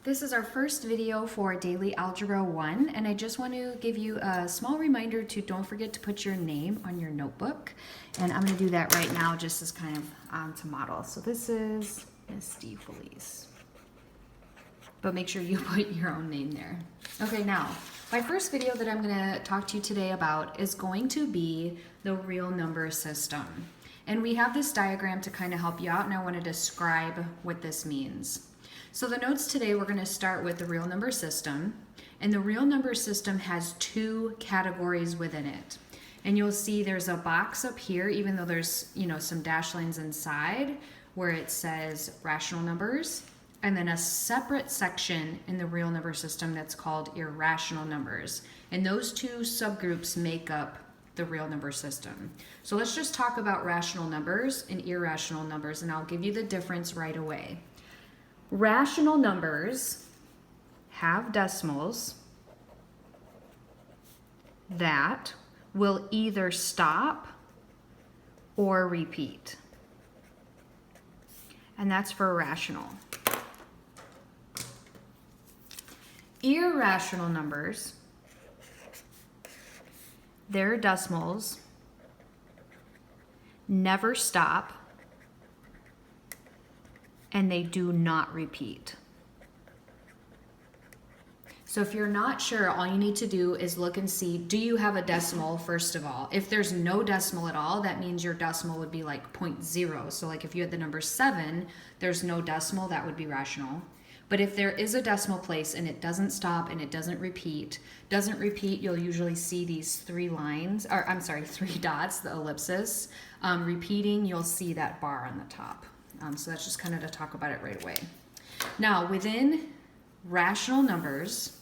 This is our first video for Daily Algebra 1, and I just want to give you a small reminder to don't forget to put your name on your notebook. And I'm going to do that right now just as kind of to model. So this is Miss D. Felice. But make sure you put your own name there. Okay, now, my first video that I'm going to talk to you today about is going to be the real number system. And we have this diagram to kind of help you out, and I want to describe what this means. So the notes today, we're going to start with the real number system, and the real number system has two categories within it. And you'll see there's a box up here, even though there's, some dashed lines inside where it says rational numbers, and then a separate section in the real number system that's called irrational numbers. And those two subgroups make up the real number system. So let's just talk about rational numbers and irrational numbers, and I'll give you the difference right away. Rational numbers have decimals that will either stop or repeat. And that's for rational. Irrational numbers, their decimals never stop and they do not repeat. So if you're not sure, all you need to do is look and see, do you have a decimal first of all? If there's no decimal at all, that means your decimal would be like 0.0. So like if you had the number 7, there's no decimal, that would be rational. But if there is a decimal place and it doesn't stop and it doesn't repeat, you'll usually see these three dots, the ellipsis. Repeating, you'll see that bar on the top. So that's just kind of to talk about it right away. Now, within rational numbers,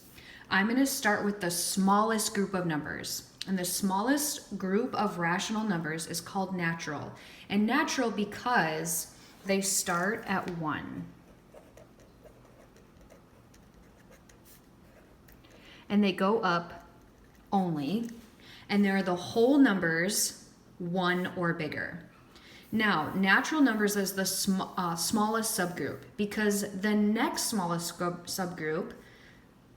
I'm going to start with the smallest group of numbers. And the smallest group of rational numbers is called natural. And natural because they start at 1. And they go up only. And they're the whole numbers 1 or bigger. Now, natural numbers is the smallest subgroup because the next smallest subgroup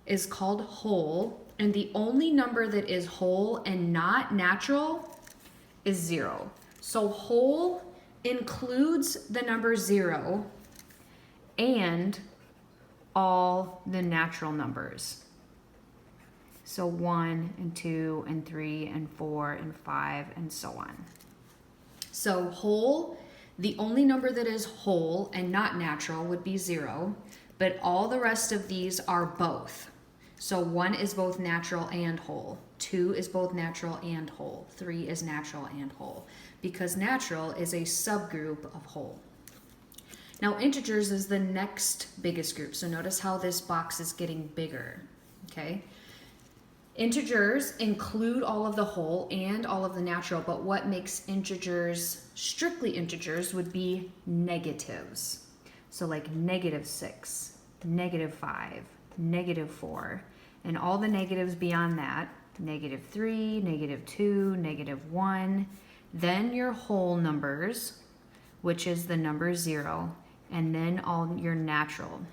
is called whole, and the only number that is whole and not natural is 0. So whole includes the number 0 and all the natural numbers. So 1 and 2 and 3 and 4 and 5 and so on. So whole, the only number that is whole and not natural would be 0, but all the rest of these are both. So 1 is both natural and whole, 2 is both natural and whole, 3 is natural and whole, because natural is a subgroup of whole. Now integers is the next biggest group, so notice how this box is getting bigger, okay? Integers include all of the whole and all of the natural, but what makes integers strictly integers would be negatives. So like -6, -5, -4, and all the negatives beyond that, -3, -2, -1, then your whole numbers, which is the number 0, and then all your natural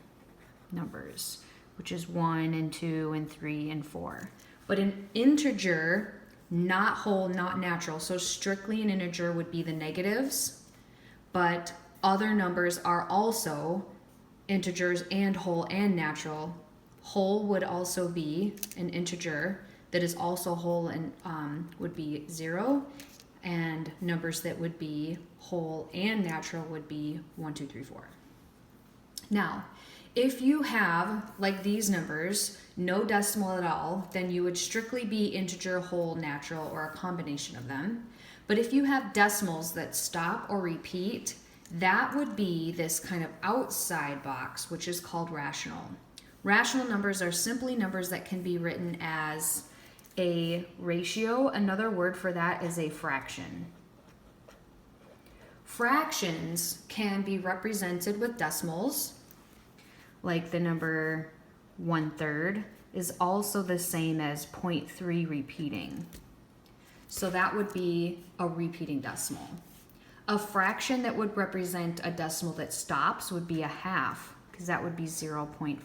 numbers, which is 1 and 2 and 3 and 4. But an integer, not whole, not natural, so strictly an integer would be the negatives, but other numbers are also integers and whole and natural. Whole would also be an integer that is also whole and would be 0, and numbers that would be whole and natural would be 1, 2, 3, 4. Now, if you have, like these numbers, no decimal at all, then you would strictly be integer, whole, natural, or a combination of them. But if you have decimals that stop or repeat, that would be this kind of outside box, which is called rational. Rational numbers are simply numbers that can be written as a ratio. Another word for that is a fraction. Fractions can be represented with decimals, like the number 1/3 is also the same as 0.3 repeating. So that would be a repeating decimal. A fraction that would represent a decimal that stops would be a half, because that would be 0.5.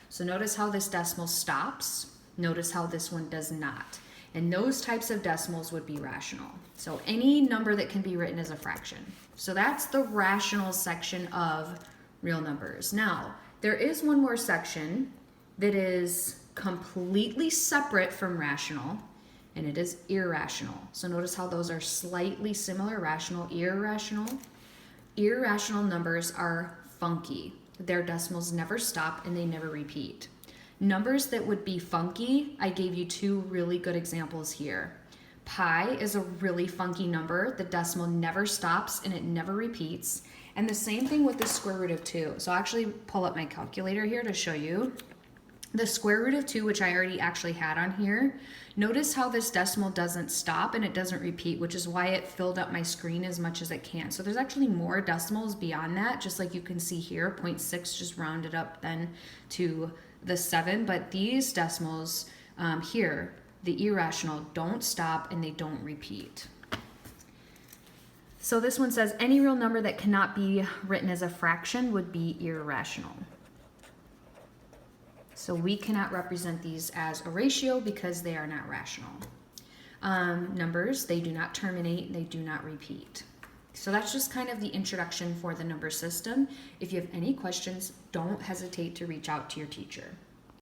So notice how this decimal stops. Notice how this one does not. And those types of decimals would be rational. So any number that can be written as a fraction. So that's the rational section of real numbers. Now, there is one more section that is completely separate from rational, and it is irrational. So notice how those are slightly similar, rational, irrational. Irrational numbers are funky. Their decimals never stop and they never repeat. Numbers that would be funky, I gave you two really good examples here. Pi is a really funky number. The decimal never stops and it never repeats. And the same thing with the square root of 2. So I'll actually pull up my calculator here to show you. The square root of 2, which I already actually had on here, notice how this decimal doesn't stop and it doesn't repeat, which is why it filled up my screen as much as it can. So there's actually more decimals beyond that, just like you can see here, 0.6 just rounded up then to the 7. But these decimals here, the irrational, don't stop and they don't repeat. So this one says any real number that cannot be written as a fraction would be irrational. So we cannot represent these as a ratio because they are not rational. Numbers, they do not terminate, they do not repeat. So that's just kind of the introduction for the number system. If you have any questions, don't hesitate to reach out to your teacher.